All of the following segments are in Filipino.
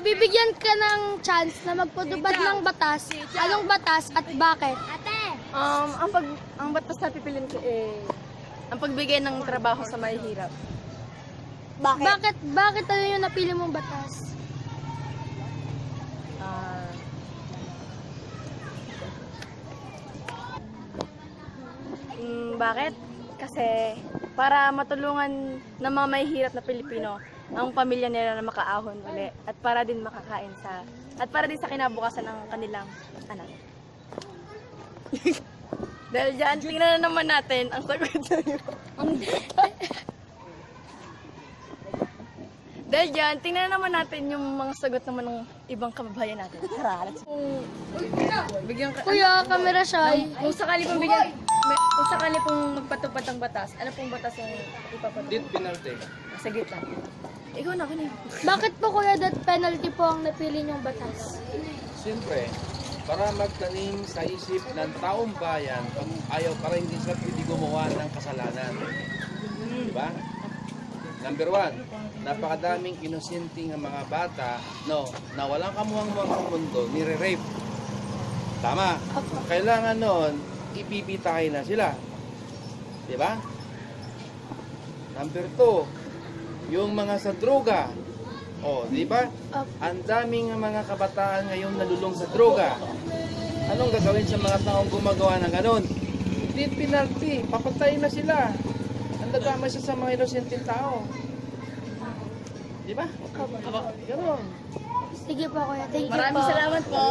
bibigyan ka ng chance na magpatupad ng batas, anong batas at bakit? Ang batas na pipiliin ko ang pagbigay ng trabaho sa mahihirap. Bakit? Bakit ano yung napili mong batas? Bakit? Kasi para matulungan ng mga mahihirap na Pilipino ang pamilya nila na makaahon uli at para din makakain at para din sa kinabukasan ng kanilang anak. Dahil dyan, tingnan na naman natin ang sagot sa iyo. Dahil dyan, tingnan na naman natin yung mga sagot naman ng ibang kababayan natin. Tara, let's go. Bigyan ka. Kuya, kamera shy. Kung sakali pong magpatupad ng batas, ano pong batas yung ipapatupad? Death penalty. Sa gitna. Ikaw na, kanina. Bakit po kuya death penalty po ang napili niyong batas? Siyempre, para magtanim sa isip ng taong bayan pag ayaw para hindi sila pwede gumawa ng kasalanan. Diba? Number 1, napakadaming inosenteng mga bata na walang kamuhang-muhang sa mundo, nire-rape. Tama. Kailangan noon, ipipitay na sila. Diba? Number 2, yung mga sa droga. Di ba? Ang daming mga kabataan ngayon nalulong sa droga. Anong gagawin sa mga taong gumagawa ng ganon? Death penalty. Papatayin na sila. Ang dagamay sa mga inosenteng tao. Di ba? Ganon. Sige po kuya, thank you po. Maraming salamat po.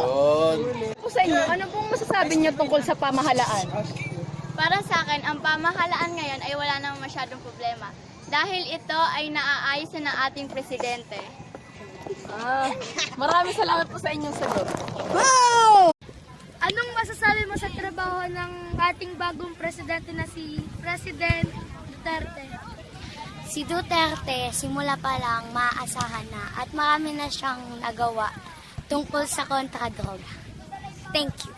Yun. Po sa inyo, ano pong masasabi niyo tungkol sa pamahalaan? Para sa akin, ang pamahalaan ngayon ay wala namang masyadong problema. Dahil ito ay naaayos na ng ating presidente. Maraming salamat po sa inyong sagot. Anong masasabi mo sa trabaho ng ating bagong presidente na si President Duterte? Si Duterte, simula pa lang maaasahan na at marami na siyang nagawa tungkol sa kontra-droga. Thank you.